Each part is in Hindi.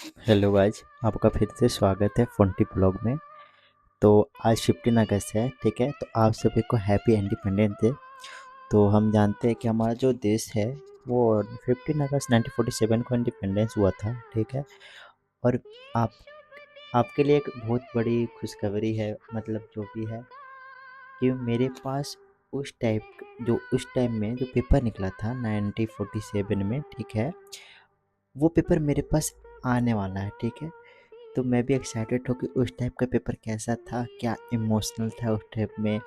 हेलो गाइज, आपका फिर से स्वागत है फोंटी ब्लॉग में। तो आज 15 अगस्त है, ठीक है। तो आप सभी को हैप्पी इंडिपेंडेंस डे। तो हम जानते हैं कि हमारा जो देश है वो 15 अगस्त 1947 को इंडिपेंडेंस हुआ था, ठीक है। और आप आपके लिए एक बहुत बड़ी खुशखबरी है, मतलब जो भी है कि मेरे पास उस टाइम में जो पेपर निकला था 1947 में, ठीक है, वो पेपर मेरे पास आने वाला है, ठीक है। तो मैं भी एक्साइटेड हूँ कि उस टाइप का पेपर कैसा था, क्या इमोशनल था उस टाइप में,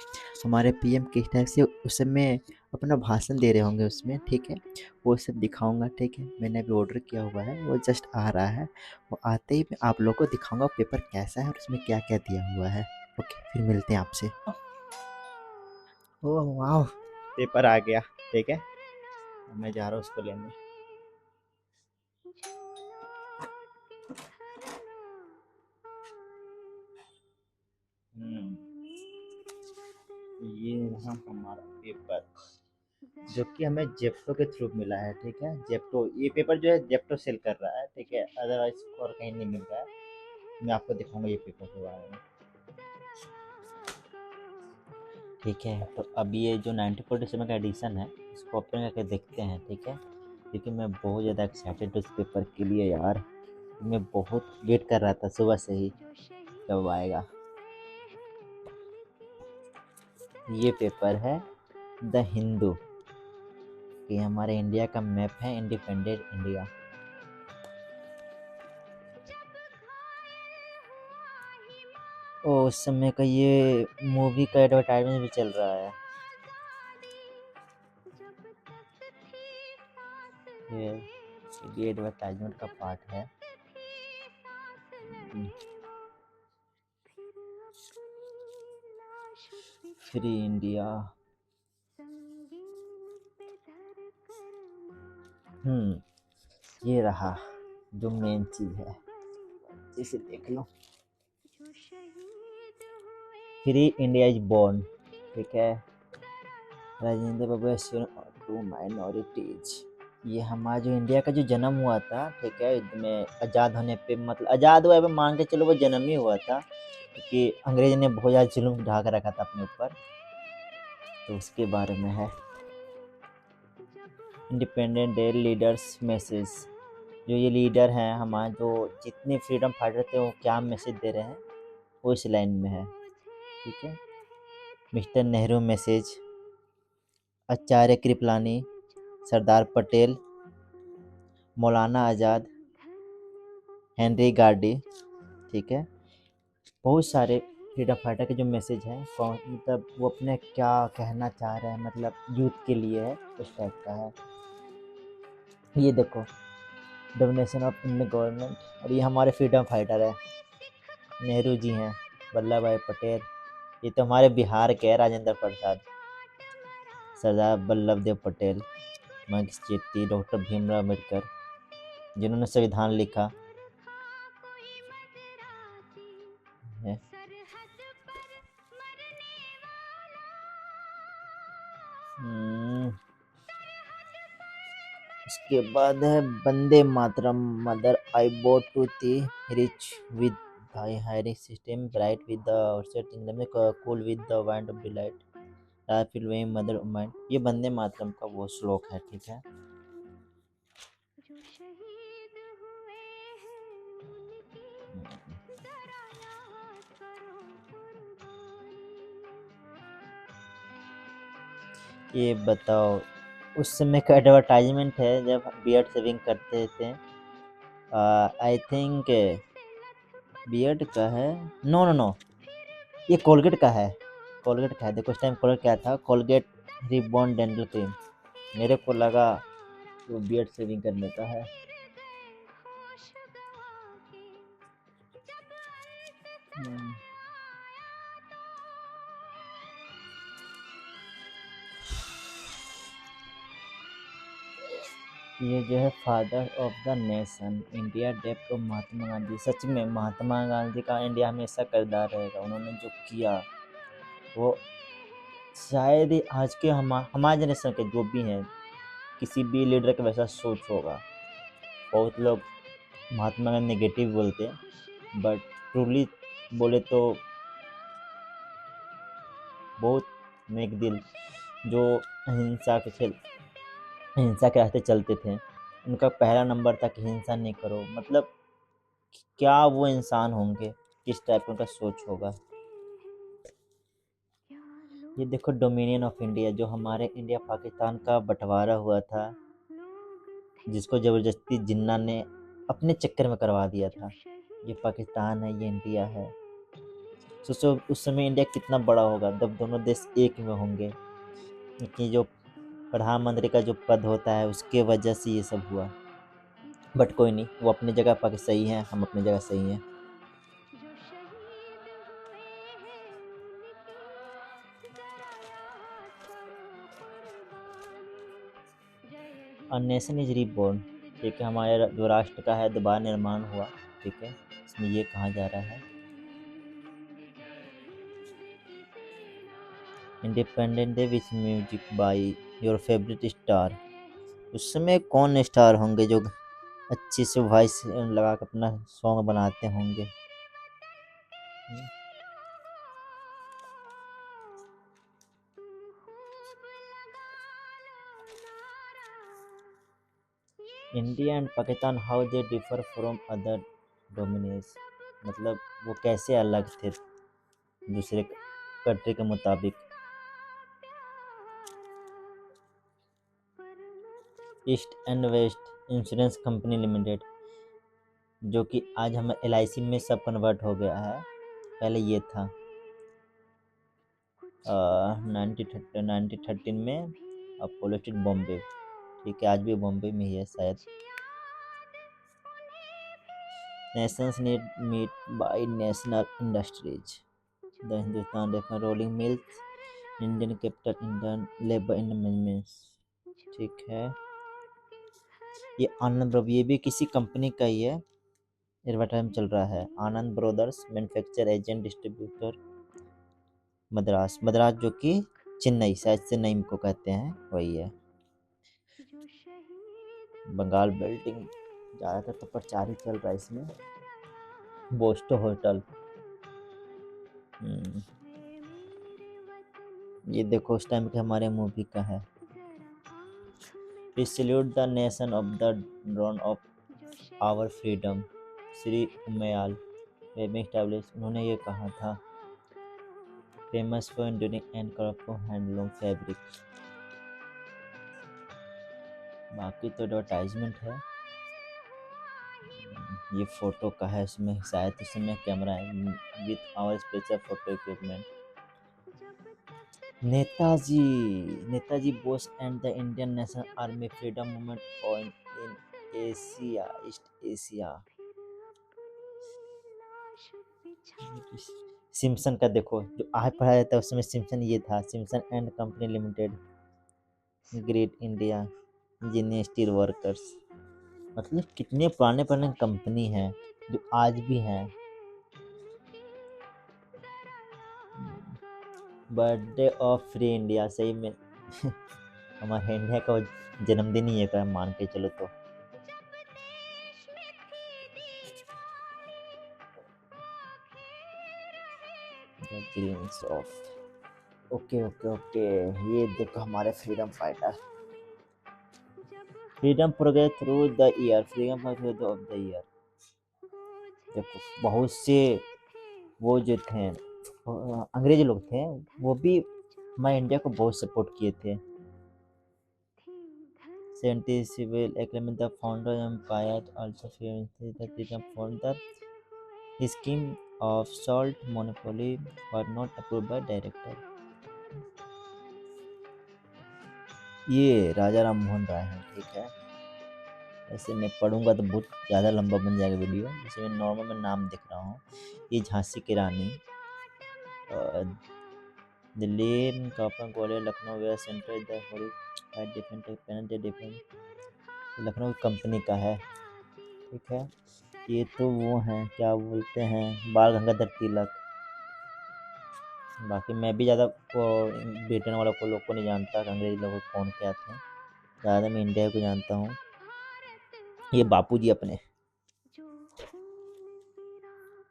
हमारे पीएम किस टाइप से उस समय अपना भाषण दे रहे होंगे उसमें, ठीक है। वो सब दिखाऊंगा, ठीक है। मैंने अभी ऑर्डर किया हुआ है, वो जस्ट आ रहा है। वो आते ही मैं आप लोगों को दिखाऊंगा पेपर कैसा है और उसमें क्या क्या दिया हुआ है। ओके, फिर मिलते हैं आपसे। ओह वाह, पेपर आ गया, ठीक है। मैं जा रहा हूँ उसको लेने। हम्म, ये रहा हमारा पेपर, जो कि हमें जेप्टो के थ्रू मिला है, ठीक है। जेप्टो, ये पेपर जो है जेप्टो सेल कर रहा है, ठीक है। अदरवाइज और कहीं नहीं मिल रहा है। मैं आपको दिखाऊंगा ये पेपर के बारे में, ठीक है। तो अभी ये जो 1947 का एडिशन है, इसको ओपन करके देखते हैं, ठीक है। क्योंकि मैं बहुत ज़्यादा एक्साइटेड हूँ इस पेपर के लिए यार। मैं बहुत वेट कर रहा था सुबह से ही, कब आएगा। ये पेपर है द हिंदू, कि हमारे इंडिया का मैप है, इंडिपेंडेंट इंडिया। और उस समय का ये मूवी का एडवर्टाइजमेंट भी चल रहा है। ये एडवर्टाइजमेंट का पार्ट है। Free India. ये रहा जो मेन चीज है, इसे देख लो। फ्री इंडिया इज बोर्न, ठीक है। राजेंद्र बाबू टू माइनॉरिटीज। ये हमारा जो इंडिया का जो जन्म हुआ था, ठीक है, इसमें आज़ाद होने पे, मतलब आज़ाद हुआ पे मान के चलो वो जन्म ही हुआ था, क्योंकि अंग्रेज ने बहुत ज़्यादा जुल्म ढा कर रखा था अपने ऊपर। तो उसके बारे में है। Independent day leaders message. जो ये लीडर हैं हमारे, जो जितने फ्रीडम फाइटर थे, वो क्या मैसेज दे रहे हैं वो इस लाइन में है, ठीक है। मिस्टर नेहरू मैसेज, आचार्य कृपलानी, सरदार पटेल, मौलाना आज़ाद, हेनरी गांधी, ठीक है। बहुत सारे फ्रीडम फाइटर के जो मैसेज हैं, कौन मतलब वो अपने क्या कहना चाह रहे हैं, मतलब यूथ के लिए है, उस टाइप का है। ये देखो, डोमिनेशन ऑफ इंडियन गवर्नमेंट। और ये हमारे फ्रीडम फाइटर है, नेहरू जी हैं, वल्लभ भाई पटेल। ये तो हमारे बिहार के हैं, राजेंद्र प्रसाद, सरदार वल्लभ देव पटेल, महेश चेट्टी, डॉक्टर भीमराव अम्बेडकर, जिन्होंने संविधान लिखा है। हम्म, उसके बाद है Vande Mataram. Mother I bow to thee rich with thy hurrying system bright with the outset in the cool with the wind of delight राफिल वे मदर उमाइन। ये वंदे मातरम का वो श्लोक है, ठीक है। ये बताओ, उस समय का एडवर्टाइजमेंट है जब बियर्ड शेविंग करते थे। आई थिंक बियर्ड का है। नो नो नो, ये कोलगेट का है। कोलगेट का है, देखो उस टाइम कोलगेट क्या था, कोलगेट रिबॉन डेंटल क्रीम। मेरे को लगा वो बियर्ड शेविंग करने का है। हम्म, ये जो है father of the nation, India डेप्ट ऑफ महात्मा गांधी। सच में महात्मा गांधी का इंडिया हमेशा किरदार रहेगा। उन्होंने जो किया वो शायद ही आज के हमारे जनरेशन के जो भी हैं, किसी भी लीडर का वैसा सोच होगा। बहुत लोग महात्मा गांधी नेगेटिव बोलते हैं, बट ट्रूली बोले तो बहुत नेक दिल, जो अहिंसा के खेल हिंसा के रास्ते चलते थे। उनका पहला नंबर था कि हिंसा नहीं करो। मतलब क्या वो इंसान होंगे, किस टाइप का उनका सोच होगा। ये देखो डोमिनियन ऑफ इंडिया, जो हमारे इंडिया पाकिस्तान का बंटवारा हुआ था, जिसको ज़बरदस्ती जिन्ना ने अपने चक्कर में करवा दिया था। ये पाकिस्तान है, ये इंडिया है। सोचो उस समय इंडिया कितना बड़ा होगा जब दोनों देश एक में होंगे। कि जो प्रधानमंत्री का जो पद होता है उसके वजह से ये सब हुआ। बट कोई नहीं, वो अपनी जगह पर सही है, हम अपनी जगह सही हैं। और नेशन इज रीबॉर्न, ठीक है, हमारे जो राष्ट्र का है दोबारा निर्माण हुआ। ठीक है, इसमें ये कहा जा रहा है independent day with music by your favourite star. उस समय कौन स्टार होंगे जो अच्छे से वॉइस लगा कर अपना सॉन्ग बनाते होंगे। India and Pakistan how they differ from other dominions, मतलब वो कैसे अलग थे दूसरे कंट्री के मुताबिक। East and west insurance company limited, जो कि आज हम LIC में सब कन्वर्ट हो गया है, पहले ये था 1913 में अपोलो स्ट्रीट बॉम्बे। ठीक है, आज भी बॉम्बे में ही है शायद। Nations need meet by national industries, the Hindustan refer rolling mills, Indian capital, Indian labour endowments. ठीक है, ये आनंद ब्रो, ये भी किसी कंपनी का ही है, एडवर्टाइजमेंट चल रहा है। Anand brothers manufacture agent distributor Madras, Madras जो कि चेन्नई, शायद चेन्नई को कहते हैं, वही है। बंगाल बिल्डिंग ज़्यादातर तो प्रचार ही चल रहा है इसमें। बोस्टो होटल, ये देखो उस टाइम के हमारे मूवी का है। We salute the nation of the drone of our freedom, Shri Umayal weaving establish, उन्होंने ये कहा था। Famous for enduring and colourful handloom fabric. बाकी तो एडवर्टाइजमेंट है। ये फोटो का है, इसमें शायद उस समय कैमरा है with our special photo equipment. Netaji, Netaji Bose and the Indian National Army freedom movement on in Asia, East Asia. Simpson का देखो, जो आज पढ़ाया जाता है उस समय सिम्पसन ये था, Simpson and company limited, great India, engineer steel workers. मतलब कितने पुराने पुराने कंपनी हैं जो आज भी हैं। बर्थडे ऑफ फ्री इंडिया, सही में हमारे इंडिया का जन्मदिन ही है मान के चलो तो। Greens of, okay okay okay, ये देखो हमारे freedom fighter, freedom progress through the year, freedom progress of the year. देखो बहुत से वो जो थे अंग्रेज लोग थे, वो भी हमारे इंडिया को बहुत सपोर्ट किए थे। 70 civil agreement, the founder empire also feared that freedom from the scheme of salt monopoly were not approved by director। ये राजा राम मोहन राय हैं। ठीक है, ऐसे मैं पढ़ूंगा तो बहुत ज़्यादा लंबा बन जाएगा वीडियो, जैसे मैं नॉर्मल में नाम देख रहा हूँ। ये झांसी की रानी, दिल्ली कापा Gwalior Lucknow where centre the holy defence, Lucknow company का है। ठीक है, ये तो वो हैं क्या बोलते हैं, बाल गंगाधर तिलक। बाकी मैं भी ज़्यादा ब्रिटेन वालों को लोग को नहीं जानता, अंग्रेज लोगों को कौन क्या थे, ज़्यादा मैं इंडिया को जानता हूँ। ये बापू जी अपने,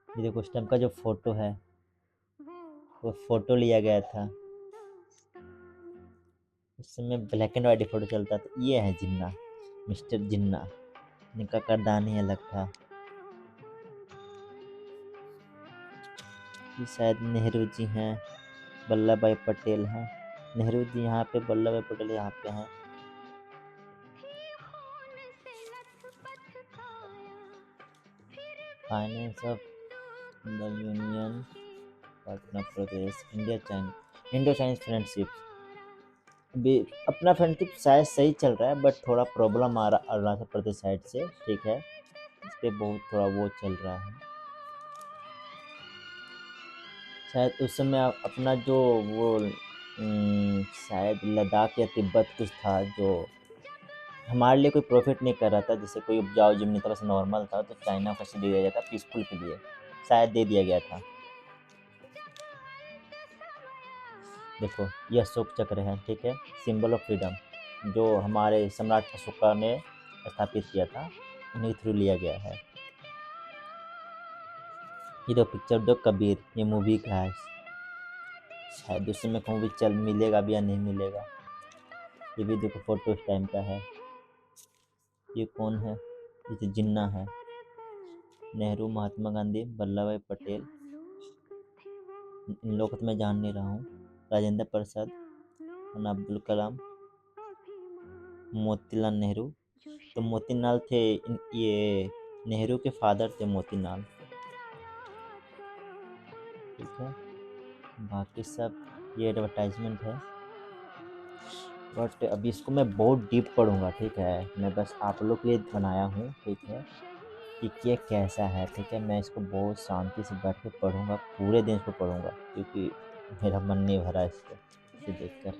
ये देखो उस टाइम का जो फोटो है, वो फोटो लिया गया था। उस समय ब्लैक एंड वाइट फोटो चलता था। ये है जिन्ना, मिस्टर जिन्ना। इनका किरदार ही अलग था। ये शायद नेहरू जी हैं, वल्लभ भाई पटेल हैं। नेहरू जी यहाँ पे, वल्लभ भाई पटेल यहाँ पे हैं। Finance of the union, Patna Pradesh, India China, Indo Chinese friendship. अभी अपना फ्रेंडशिप शायद सही चल रहा है, बट थोड़ा प्रॉब्लम आ रहा अरुणाचल प्रदेश साइड से, ठीक है। इस पे बहुत थोड़ा वो चल रहा है। शायद उस समय अपना जो वो शायद लद्दाख या तिब्बत कुछ था, जो हमारे लिए कोई प्रॉफिट नहीं कर रहा था। जैसे कोई उपजाऊ जमीन था, बस नॉर्मल था, तो चाइना को दे दिया गया था पीसफुल के लिए, शायद दे दिया गया था। देखो ये अशोक चक्र है, ठीक है, सिंबल ऑफ फ्रीडम, जो हमारे सम्राट अशोका ने स्थापित किया था, उन्हीं के थ्रू लिया गया है। ये दो पिक्चर, जो कबीर, ये मूवी का है। शायद उस समय मूवी चल मिलेगा भी या नहीं मिलेगा। ये भी देखो फोटो उस टाइम का है। ये कौन है? ये तो जिन्ना है। नेहरू, महात्मा गांधी, वल्लभ भाई पटेल, इन लोगों को तो मैं जान नहीं रहा हूँ। राजेंद्र प्रसाद, अब्दुल कलाम, मोतीलाल नेहरू। तो मोतीलाल थे ये नेहरू के फादर थे, मोतीलाल, ठीक है। बाकी सब ये एडवर्टाइजमेंट है, बट अभी इसको मैं बहुत डीप पढ़ूंगा, ठीक है। मैं बस आप लोग के लिए बनाया हूँ, ठीक है, कि ये कैसा है, ठीक है। मैं इसको बहुत शांति से बैठ के पढ़ूंगा, पूरे दिन इसको पढ़ूंगा, क्योंकि मेरा मन नहीं भरा इसको, इसे देखकर।